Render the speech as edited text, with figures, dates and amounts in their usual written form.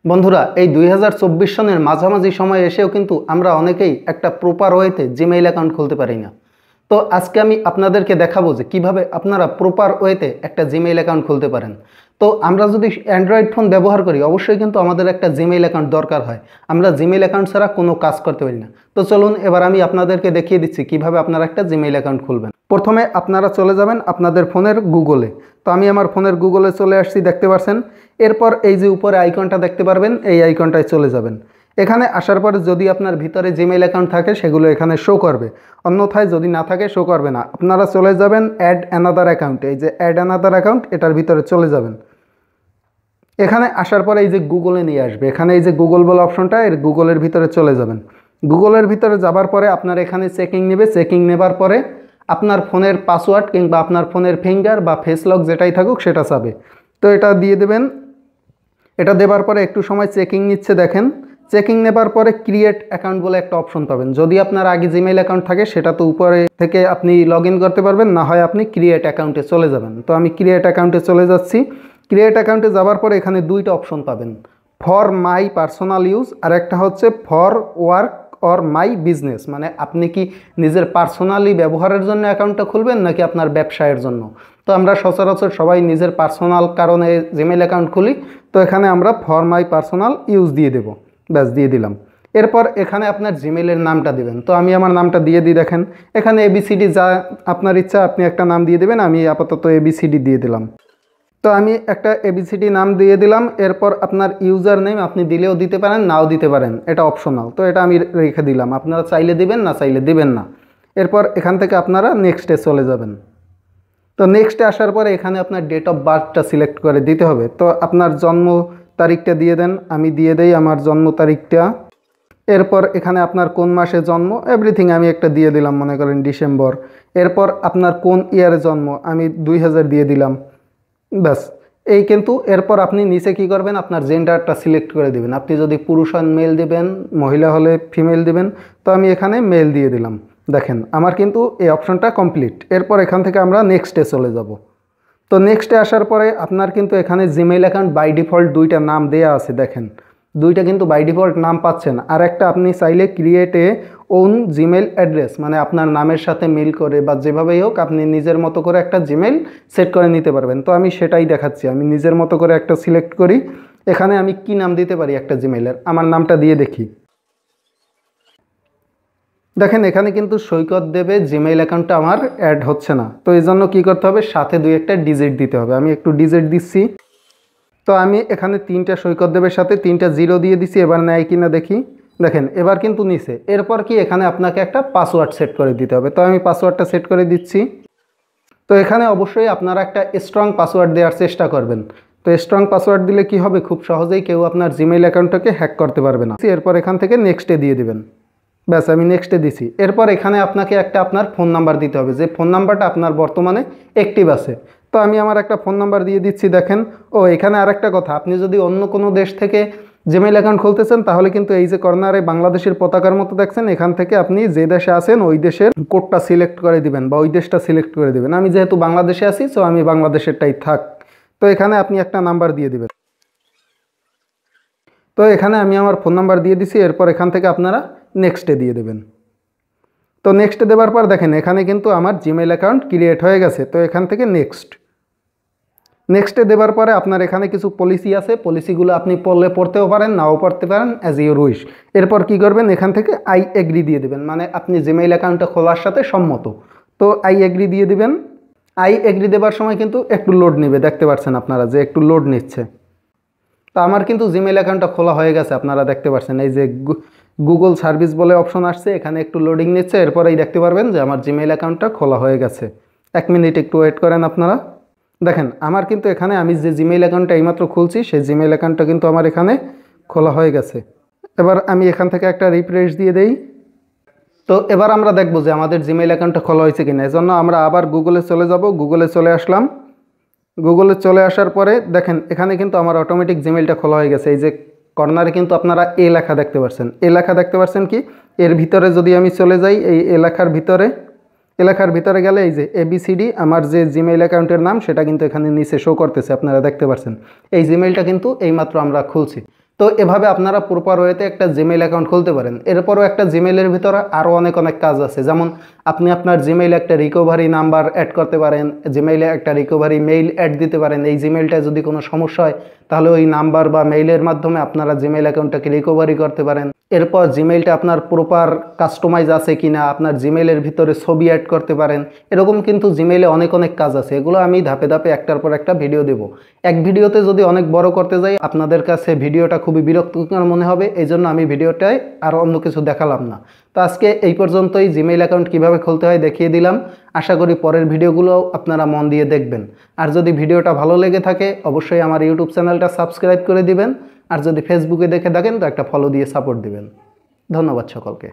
বন্ধুরা এই 2024 সনের মাঝামাঝি সময়ে এসেও কিন্তু আমরা অনেকেই একটা প্রপার ওয়েতে জিমেইল অ্যাকাউন্ট খুলতে পারি না। তো আজকে আমি আপনাদেরকে দেখাবো যে কিভাবে আপনারা প্রপার ওয়েতে একটা জিমেইল অ্যাকাউন্ট খুলতে পারেন। তো আমরা যদি অ্যান্ড্রয়েড ফোন ব্যবহার করি অবশ্যই কিন্তু আমাদের একটা জিমেইল অ্যাকাউন্ট দরকার হয়। আমরা জিমেইল অ্যাকাউন্ট ছাড়া কোনো কাজ করতে পারি না। তো চলুন এবার আমি আপনাদেরকে দেখিয়ে দিচ্ছি কিভাবে আপনারা একটা জিমেইল অ্যাকাউন্ট খুলবেন। প্রথমে আপনারা চলে যাবেন আপনাদের ফোনের গুগলে। তো আমি আমার ফোনের গুগলে চলে আসছি, দেখতে পাচ্ছেন। এরপর এই যে উপরে আইকনটা দেখতে পারবেন, এই আইকনটায় চলে যাবেন। এখানে আসার পরে যদি আপনার ভিতরে জিমেইল অ্যাকাউন্ট থাকে সেগুলো এখানে শো করবে, অন্যথায় যদি না থাকে শো করবে না। আপনারা চলে যাবেন অ্যাড অ্যানাদার অ্যাকাউন্ট, এই যে অ্যাড অ্যানাদার অ্যাকাউন্ট এটার ভিতরে চলে যাবেন। এখানে আসার পরে এই যে গুগলে নিয়ে আসবে, এখানে এই যে গুগল বলে অপশনটা, এর গুগলের ভিতরে চলে যাবেন। গুগলের ভিতরে যাবার পরে আপনার এখানে চেকিং নেবে, চেকিং নেবার পরে আপনার ফোনের পাসওয়ার্ড কিংবা আপনার ফোনের ফিঙ্গার বা ফেস লক যেটাই থাকুক সেটা চাবে। তো এটা দিয়ে দেবেন। এটা দেবার পরে একটু সময় চেকিং নিচ্ছে, দেখেন। চেকিং নেবার পরে ক্রিয়েট অ্যাকাউন্ট বলে একটা অপশন পাবেন। যদি আপনার আগে জিমেইল অ্যাকাউন্ট থাকে সেটা তো উপরে থেকে আপনি লগ ইন করতে পারবেন, না হয় আপনি ক্রিয়েট অ্যাকাউন্টে চলে যাবেন। তো আমি ক্রিয়েট অ্যাকাউন্টে চলে যাচ্ছি। ক্রিয়েট অ্যাকাউন্টে যাবার পরে এখানে দুইটা অপশন পাবেন, ফর মাই পার্সোনাল ইউজ আর একটা হচ্ছে for work or my business. মানে আপনি কি নিজের পার্সোনালি ব্যবহারের জন্য অ্যাকাউন্টটা খুলবেন নাকি আপনার ব্যবসায়ের জন্য। তো আমরা সচরাচর সবাই নিজের পার্সোনাল কারণে জিমেইল অ্যাকাউন্ট খুলি। তো এখানে আমরা ফর মাই পার্সোনাল ইউজ দিয়ে দেব, ব্যাস দিয়ে দিলাম। এরপর এখানে আপনার জিমেইলের নামটা দেবেন। তো আমি আমার নামটা দিয়ে দিই, দেখেন এখানে এবিসিডি, যা আপনার ইচ্ছা আপনি একটা নাম দিয়ে দেবেন। আমি আপাতত এবিসিডি দিয়ে দিলাম। তো আমি একটা এবিসিডি নাম দিয়ে দিলাম। এরপর আপনার ইউজার নেম আপনি দিলেও দিতে পারেন, নাও দিতে পারেন, এটা অপশনাল। তো এটা আমি রেখে দিলাম, আপনারা চাইলে দিবেন, না চাইলে দিবেন না। এরপর এখান থেকে আপনারা নেক্সটে চলে যাবেন। তো নেক্সটে আসার পরে এখানে আপনার ডেট অফ বার্থটা সিলেক্ট করে দিতে হবে। তো আপনার জন্ম তারিখটা দিয়ে দেন, আমি দিয়ে দেই আমার জন্ম তারিখটা। এরপর এখানে আপনার কোন মাসে জন্ম এভরিথিং আমি একটা দিয়ে দিলাম, মনে করেন ডিসেম্বর। এরপর আপনার কোন ইয়ারে জন্ম, আমি 2000 দিয়ে দিলাম, ব্যাস। এই কিন্তু এরপর আপনি নিচে কি করবেন, আপনার জেন্ডারটা সিলেক্ট করে দেবেন। আপনি যদি পুরুষ হন মেল দেবেন, মহিলা হলে ফিমেল দেবেন। তো আমি এখানে মেল দিয়ে দিলাম। দেখেন আমার কিন্তু এই অপশনটা কমপ্লিট। এরপর এখান থেকে আমরা নেক্সটে চলে যাব। তো নেক্সটে আসার পরে আপনার কিন্তু এখানে জিমেইল অ্যাকাউন্ট বাই ডিফল্ট দুইটা নাম দেয়া আছে, দেখেন দুইটা কিন্তু বাই ডিফল্ট নাম পাচ্ছেন। আর একটা আপনি চাইলে create a own Gmail address, মানে আপনার নামের সাথে মিল করে বা যেভাবেই হোক আপনি নিজের মতো করে একটা জিমেইল সেট করে নিতে পারবেন। তো আমি সেটাই দেখাচ্ছি, আমি নিজের মতো করে একটা সিলেক্ট করি। এখানে আমি কি নাম দিতে পারি একটা জিমেইলের, আমার নামটা দিয়ে দেখি। দেখেন এখানে কিন্তু সৈকত দেবে জিমেইল অ্যাকাউন্টটা আমার অ্যাড হচ্ছে না। তো এই জন্য কী করতে হবে, সাথে দুই একটা ডিজিট দিতে হবে। আমি একটু ডিজিট দিচ্ছি। তো আমি এখানে তিনটা সৈকত দেবের সাথে তিনটা জিরো দিয়ে দিছি, এবার নেয় কিনা দেখি। দেখেন এবার কিন্তু নিছে। এরপর কি এখানে আপনাকে একটা পাসওয়ার্ড সেট করে দিতে হবে। তো আমি পাসওয়ার্ডটা সেট করে দিচ্ছি। তো এখানে অবশ্যই আপনারা একটা স্ট্রং পাসওয়ার্ড দেওয়ার চেষ্টা করবেন। তো স্ট্রং পাসওয়ার্ড দিলে কি হবে, খুব সহজেই কেউ আপনার জিমেইল অ্যাকাউন্টটাকে হ্যাক করতে পারবে না। এরপর এখান থেকে নেক্সটে দিয়ে দিবেন, ব্যাস আমি নেক্সটে দিছি। এরপর এখানে আপনাকে একটা আপনার ফোন নাম্বার দিতে হবে, যে ফোন নাম্বারটা আপনার বর্তমানে অ্যাক্টিভ আছে। তো আমি আমার একটা ফোন নাম্বার দিয়ে দিচ্ছি, দেখেন। ও এখানে আরেকটা কথা, আপনি যদি অন্য কোনো দেশ থেকে জিমেইল অ্যাকাউন্ট খুলতেছেন তাহলে কিন্তু এই যে কর্নারে বাংলাদেশের পতাকার মতো দেখছেন, এখান থেকে আপনি যে দেশে আছেন ওই দেশের কোডটা সিলেক্ট করে দিবেন বা ওই দেশটা সিলেক্ট করে দিবেন। আমি যেহেতু বাংলাদেশে আছি সো আমি বাংলাদেশেরটাই থাক। তো এখানে আপনি একটা নাম্বার দিয়ে দিবেন। তো এখানে আমি আমার ফোন নাম্বার দিয়ে দিছি। এরপর এখান থেকে আপনারা নেক্সটে দিয়ে দেবেন। তো নেক্সটে দেওয়ার পর দেখেন এখানে কিন্তু আমার জিমেইল অ্যাকাউন্ট ক্রিয়েট হয়ে গেছে। তো এখান থেকে নেক্সটে দেওয়ার পরে আপনার এখানে কিছু পলিসি আছে, পলিসিগুলো আপনি পড়তেও পারেন, নাও পড়তে পারেন, অ্যাজ ইউর উইশ। এরপর কি করবেন, এখান থেকে আই এগ্রি দিয়ে দেবেন, মানে আপনি জিমেইল অ্যাকাউন্টটা খোলার সাথে সম্মত। তো আই এগ্রি দিয়ে দিবেন। আই এগ্রি দেওয়ার সময় কিন্তু একটু লোড নেবে, দেখতে পাচ্ছেন আপনারা যে একটু লোড নিচ্ছে। তো আমার কিন্তু জিমেইল অ্যাকাউন্টটা খোলা হয়ে গেছে, আপনারা দেখতে পাচ্ছেন এই যে গুগল সার্ভিস বলে অপশন আসছে, এখানে একটু লোডিং নিচ্ছে। এরপরেই দেখতে পারবেন যে আমার জিমেইল অ্যাকাউন্টটা খোলা হয়ে গেছে। 1 মিনিট একটু ওয়েট করেন আপনারা। দেখেন আমার কিন্তু এখানে আমি যে জিমেইল অ্যাকাউন্টটা এইমাত্র খুলছি সেই জিমেইল অ্যাকাউন্টটা কিন্তু আমার এখানে খোলা হয়ে গেছে। এবার আমি এখান থেকে একটা রিফ্রেশ দিয়ে দেই। তো এবার আমরা দেখব যে আমাদের জিমেইল অ্যাকাউন্টটা খোলা হয়েছে কিনা। এজন্য আমরা আবার গুগলে চলে যাব। গুগলে চলে আসলাম। গুগলে চলে আসার পরে দেখেন এখানে কিন্তু আমার অটোমেটিক জিমেইলটা খোলা হয়ে গেছে। এই যে কর্নারে কিন্তু আপনারা এ লেখা দেখতে পাচ্ছেন, এ লেখা দেখতে পাচ্ছেন কি, এর ভিতরে যদি আমি চলে যাই, এই এলাকার ভিতরে গেলে এই যে এবিসিডি আমার যে জিমেইল অ্যাকাউন্টের নাম সেটা কিন্তু এখানে নিচে শো করতেছে, আপনারা দেখতে পাচ্ছেন। এই জিমেইলটা কিন্তু এইমাত্র আমরা খুলছি। তো তো এভাবে আপনারা প্রপার ওয়েতে একটা জিমেইল অ্যাকাউন্ট খুলতে পারেন। এরপরও একটা জিমেইলের ভিতরে আরও অনেক কাজ আছে, যেমন আপনি আপনার জিমেইলে একটা রিকভারি নাম্বার অ্যাড করতে পারেন, জিমেইলে একটা রিকভারি মেইল অ্যাড দিতে পারেন। এই জিমেইলটায় যদি কোনো সমস্যা হয় তাহলে ওই নাম্বার বা মেইলের মাধ্যমে আপনারা জিমেইল অ্যাকাউন্টটাকে রিকভারি করতে পারেন। এরপর জিমেইলটা আপনার প্রপার কাস্টমাইজ আছে কিনা, আপনার জিমেইলের ভিতরে ছবি অ্যাড করতে পারেন। এরকম কিন্তু জিমেইলে অনেক কাজ আছে, এগুলো আমি ধাপে ধাপে একটার পর একটা ভিডিও দেব। এক ভিডিওতে যদি অনেক বড় করতে যাই আপনাদের কাছে ভিডিওটা খুবই বিরক্তিকর মনে হবে, এই জন্য আমি ভিডিওটায় আর অন্য কিছু দেখালাম না। তো আজকে এই পর্যন্তই, জিমেইল অ্যাকাউন্ট কীভাবে খুলতে হয় দেখিয়ে দিলাম। আশা করি পরের ভিডিওগুলো আপনারা মন দিয়ে দেখবেন। আর যদি ভিডিওটা ভালো লেগে থাকে অবশ্যই আমার ইউটিউব চ্যানেলটা সাবস্ক্রাইব করে দিবেন। আর যদি ফেসবুকে দেখে থাকেন তো একটা ফলো দিয়ে সাপোর্ট দিবেন। ধন্যবাদ সকলকে।